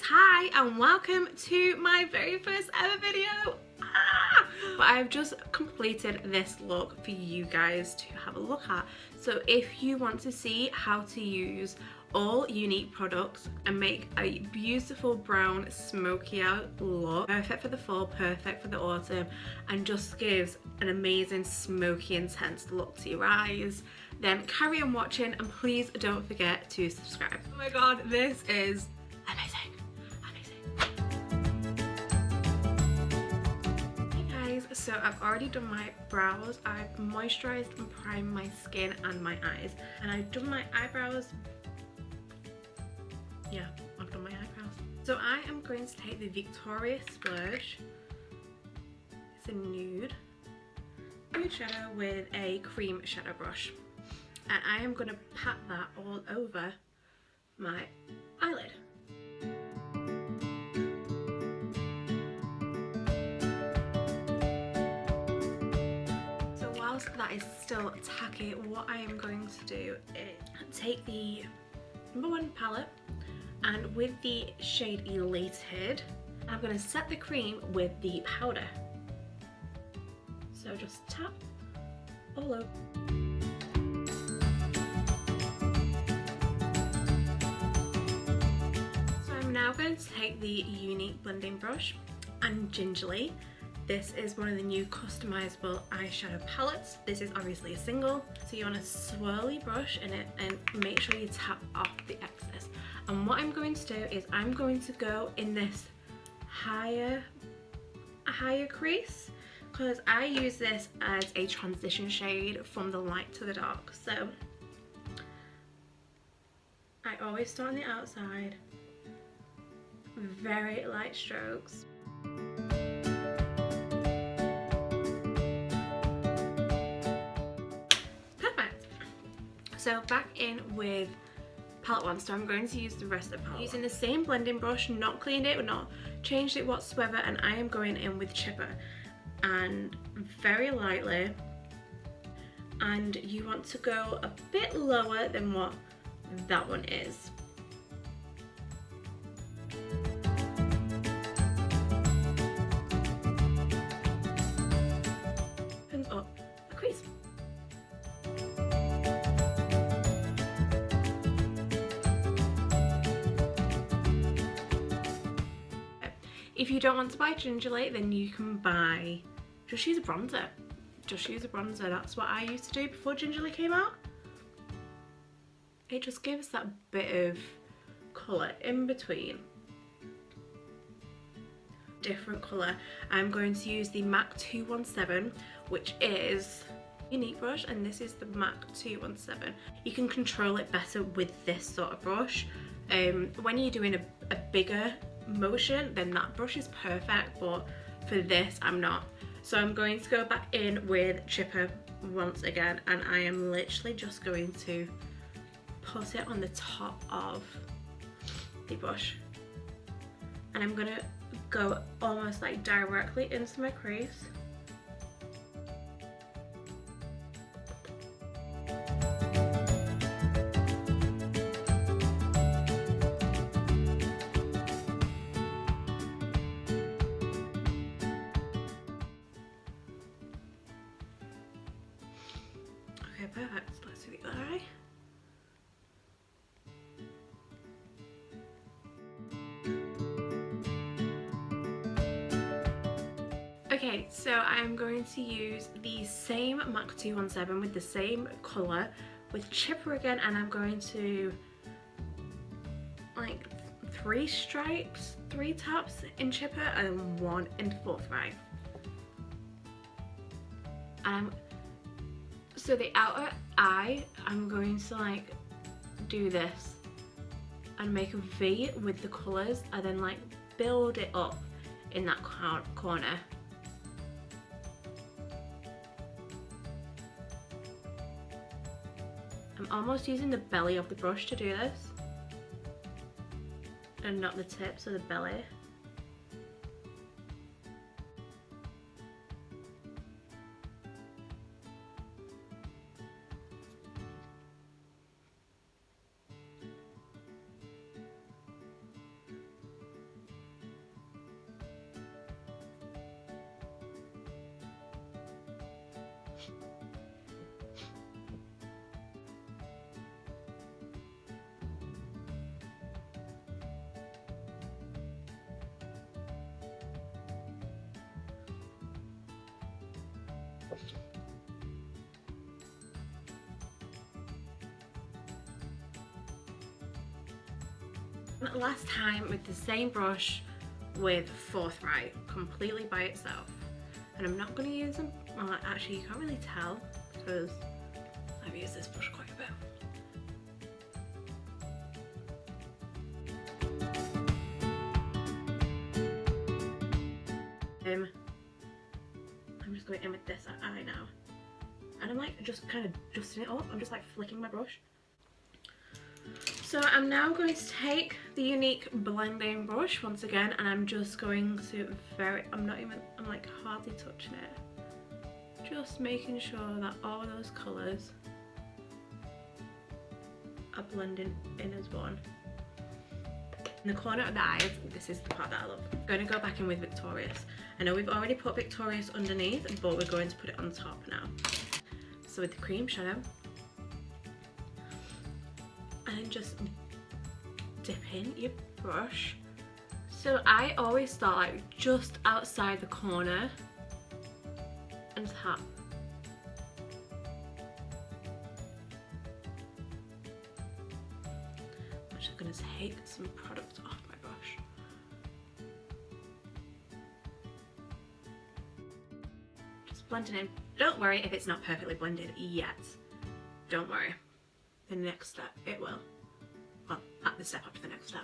Hi and welcome to my very first ever video. But I've just completed this look for you guys to have a look at. So if you want to see how to use all Younique products and make a beautiful brown smoky out look, perfect for the fall, perfect for the autumn, and just gives an amazing smoky intense look to your eyes, then carry on watching and please don't forget to subscribe. Oh my god, this is amazing. So I've already done my brows, I've moisturised and primed my skin and my eyes, and I've done my eyebrows. Yeah, I've done my eyebrows. So I am going to take the Victoria Splurge, it's a nude shadow with a cream shadow brush, and I am going to pat that all over my eyelid. That is still tacky, what I am going to do is take the #1 palette and with the shade Elated, I'm going to set the cream with the powder. So just tap all over. So I'm now going to take the Younique blending brush and gingerly. This is one of the new customizable eyeshadow palettes. This is obviously a single, so you want a swirly brush in it and make sure you tap off the excess. And what I'm going to do is I'm going to go in this higher crease, because I use this as a transition shade from the light to the dark. So I always start on the outside, very light strokes. So back in with palette 1, so I'm going to use the rest of the palette. Using the same blending brush, not cleaned it, not changed it whatsoever, and I am going in with Chipper and very lightly, and you want to go a bit lower than what that one is. Opens up a crease. If you don't want to buy gingerly, then you can buy, just use a bronzer. Just use a bronzer. That's what I used to do before gingerly came out. It just gives that bit of colour in between. Different colour. I'm going to use the MAC 217, which is a Younique brush, and this is the MAC 217. You can control it better with this sort of brush. When you're doing a bigger motion, then that brush is perfect, but for this I'm not. So I'm going to go back in with Chipper once again, and I am literally just going to put it on the top of the brush, and I'm gonna go almost like directly into my crease. Okay, perfect. Let's do the other eye. Okay, so I'm going to use the same MAC 217 with the same colour with Chipper again, and I'm going to like 3 stripes, 3 taps in Chipper and 1 in 4th eye. So the outer eye, I'm going to like do this and make a V with the colours and then like build it up in that corner. I'm almost using the belly of the brush to do this and not the tips of the belly. Last time with the same brush with Forthright, completely by itself. And I'm not going to use them, well actually you can't really tell because I've used this brush quite a bit. I'm just going in with this eye now. And I'm like just kind of dusting it up, I'm just like flicking my brush. So I'm now going to take the Younique blending brush once again, and I'm just going to I'm like hardly touching it. Just making sure that all those colours are blending in as one. In the corner of the eyes, this is the part that I love. I'm going to go back in with Victorious. I know we've already put Victorious underneath, but we're going to put it on top now. So with the cream shadow, and just dip in your brush. So I always start like just outside the corner and tap. I'm just going to take some product off my brush. Just blend it in. Don't worry if it's not perfectly blended yet. Don't worry. The next step, it will. Well, at the step up to the next step.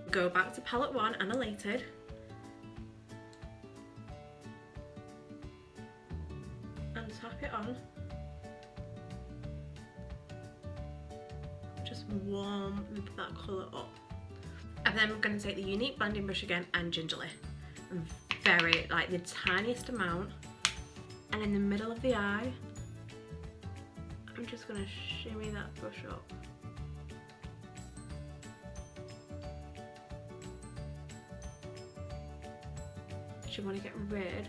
Go back to palette 1, Unelated. And tap it on. Just warm that colour up. And then we're going to take the Younique blending brush again and gingerly. Very, like the tiniest amount, and in the middle of the eye I'm just going to shimmy that brush up. You want to get rid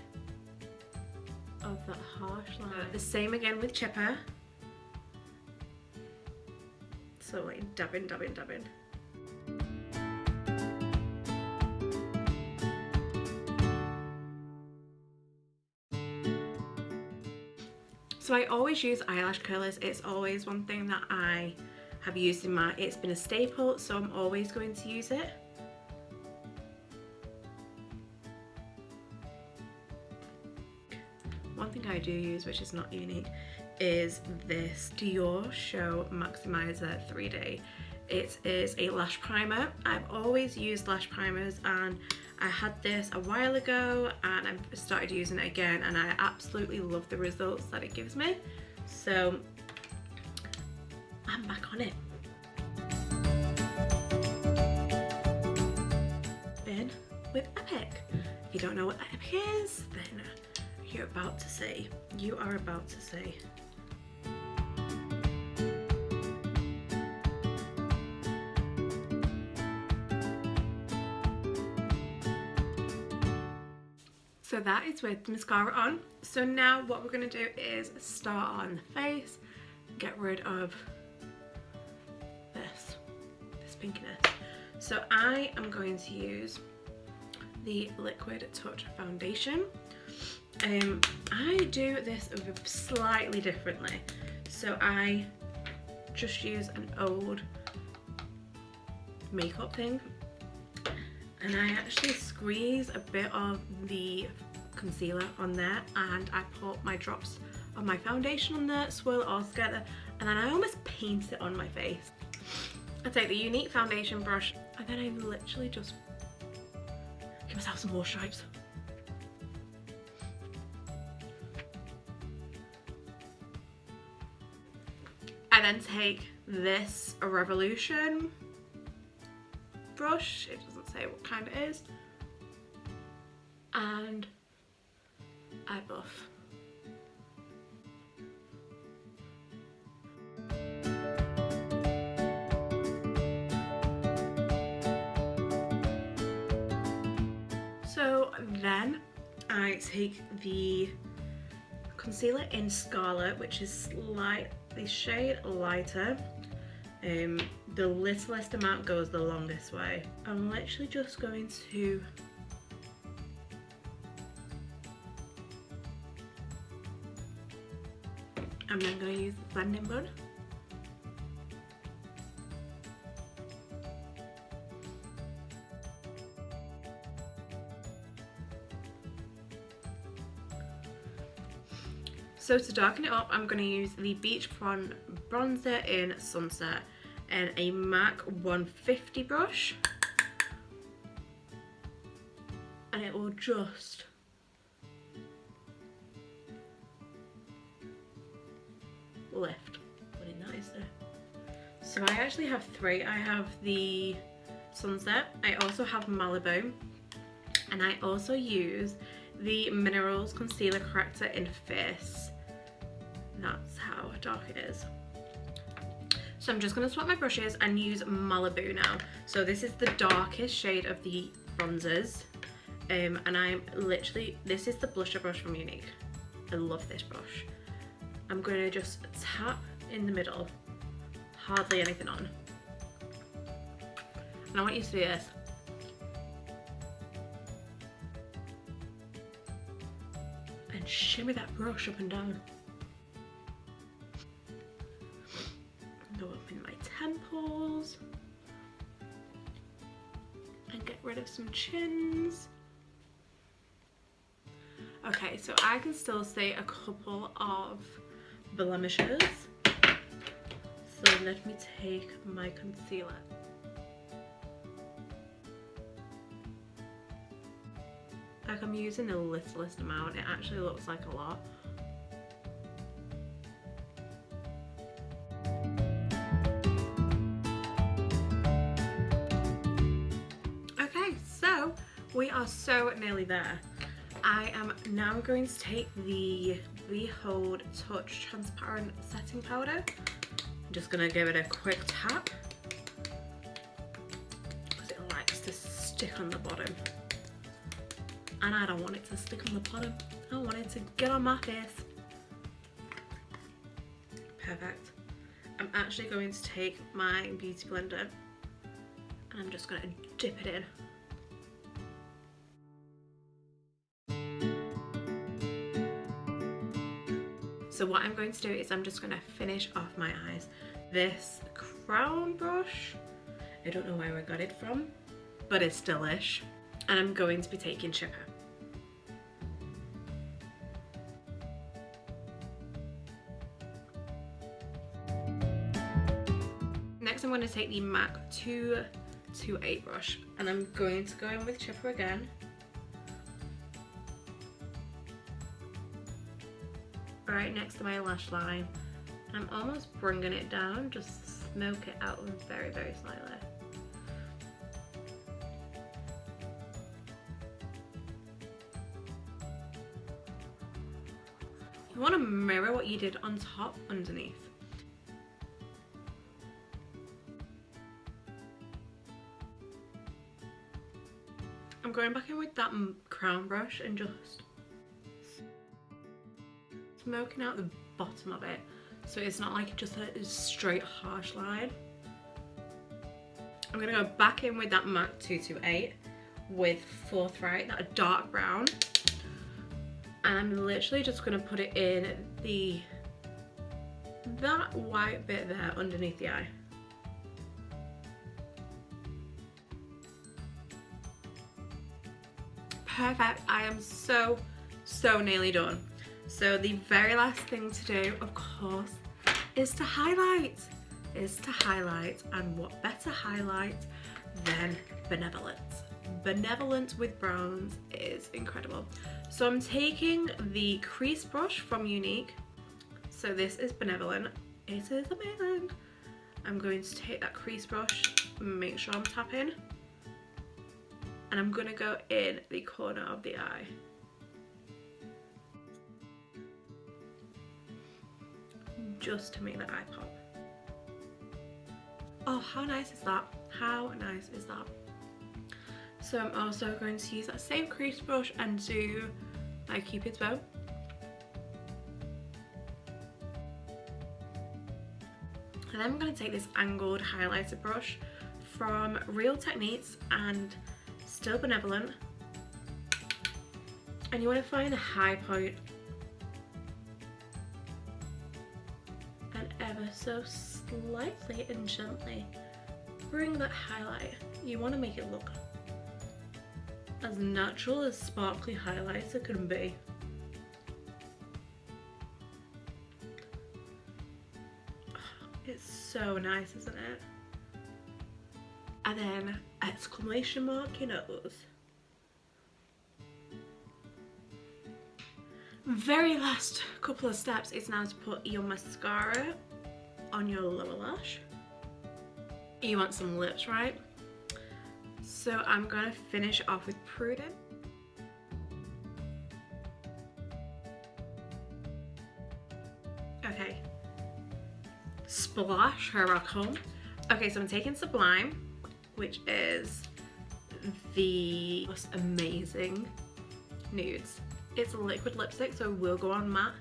of that harsh line. The same again with chipper, so like dabbing. So I always use eyelash curlers. It's always one thing that I have used in my, it's been a staple, so I'm always going to use it. One thing I do use, which is not Younique, is this Dior Show Maximizer 3D. It is a lash primer. I've always used lash primers, and I had this a while ago and I've started using it again, and I absolutely love the results that it gives me. So I'm back on it. In with Epic. If you don't know what Epic is, then you're about to see. You are about to see. So that is with the mascara on. So now what we're going to do is start on the face, get rid of this pinkiness. So I am going to use the Liquid Touch foundation. I do this slightly differently. So I just use an old makeup thing, and I actually squeeze a bit of the concealer on there, and I put my drops of my foundation on there, swirl it all together, and then I almost paint it on my face. I take the Younique foundation brush, and then I literally just give myself some more stripes. I then take this Revolution brush, it doesn't say what kind it is, and I buff. So then I take the concealer in Scarlet, which is the shade lighter, The littlest amount goes the longest way. I'm literally just going to and then going to use the blending bud. So to darken it up, I'm going to use the Beachfront bronzer in Sunset and a MAC 150 brush, and it will just lift. Really nice there. So I actually have three. I have the Sunset, I also have Malibu, and I also use the Minerals Concealer Corrector in Face. That's how dark it is. So I'm just going to swap my brushes and use Malibu now. So this is the darkest shade of the bronzers. And I'm literally, this is the blusher brush from Younique. I love this brush. I'm going to just tap in the middle. Hardly anything on. And I want you to do this. And shimmy that brush up and down. Go up in my temples. And get rid of some chins. Okay, so I can still see a couple of blemishes. So let me take my concealer. Like, I'm using the littlest amount. It actually looks like a lot. Okay, so we are so nearly there. I am now going to take the Behold Touch Transparent Setting Powder. I'm just going to give it a quick tap because it likes to stick on the bottom. And I don't want it to stick on the bottom. I want it to get on my face. Perfect. I'm actually going to take my beauty blender and I'm just going to dip it in. So what I'm going to do is I'm just going to finish off my eyes. This crown brush, I don't know where I got it from, but it's delish. And I'm going to be taking Chipper. Next I'm going to take the MAC 228 brush and I'm going to go in with Chipper again. Right next to my lash line. I'm almost bringing it down, just smoke it out very, very slightly. You want to mirror what you did on top underneath. I'm going back in with that crown brush and just smoking out the bottom of it so it's not like just a straight harsh line. I'm going to go back in with that MAC 228 with Forthright, that dark brown, and I'm literally just going to put it in that white bit there underneath the eye. Perfect. I am so nearly done. So the very last thing to do, of course, is to highlight. And what better highlight than Benevolent? Benevolent with browns is incredible. So I'm taking the crease brush from Younique. So this is Benevolent. It is amazing. I'm going to take that crease brush, make sure I'm tapping, and I'm going to go in the corner of the eye. Just to make the eye pop. Oh, how nice is that? How nice is that? So I'm also going to use that same crease brush and do my Cupid's bow. And then I'm going to take this angled highlighter brush from Real Techniques and still Benevolent. And you want to find the high point and ever so slightly and gently bring that highlight. You want to make it look as natural as sparkly highlighter can be. It's so nice, isn't it? And then exclamation mark your nose. Very last couple of steps is now to put your mascara on your lower lash. You want some lips, right? So I'm gonna finish off with Prudent. Okay. Splash, here I come. Okay, so I'm taking Sublime, which is the most amazing nudes. It's a liquid lipstick, so it will go on matte.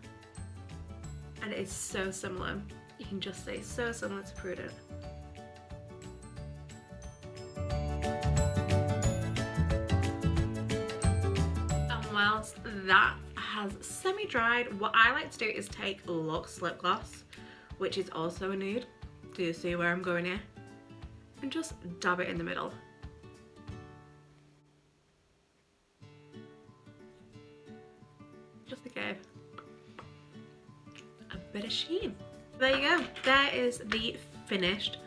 And it is so similar. You can just say so similar to Prudent. And whilst that has semi-dried, what I like to do is take Luxe lip gloss, which is also a nude. Do you see where I'm going here? And just dab it in the middle. Just to give a bit of sheen. There you go. There is the finished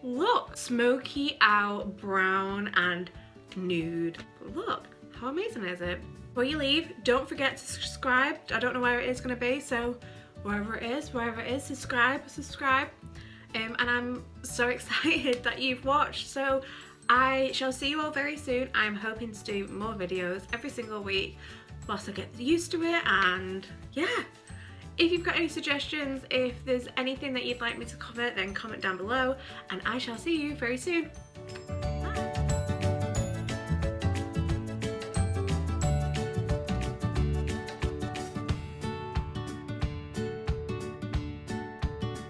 look. Smoky out, brown and nude. Look, how amazing is it? Before you leave, don't forget to subscribe. I don't know where it is going to be, so wherever it is, subscribe. And I'm so excited that you've watched. So I shall see you all very soon. I'm hoping to do more videos every single week whilst I get used to it. And yeah, if you've got any suggestions, if there's anything that you'd like me to cover, then comment down below and I shall see you very soon.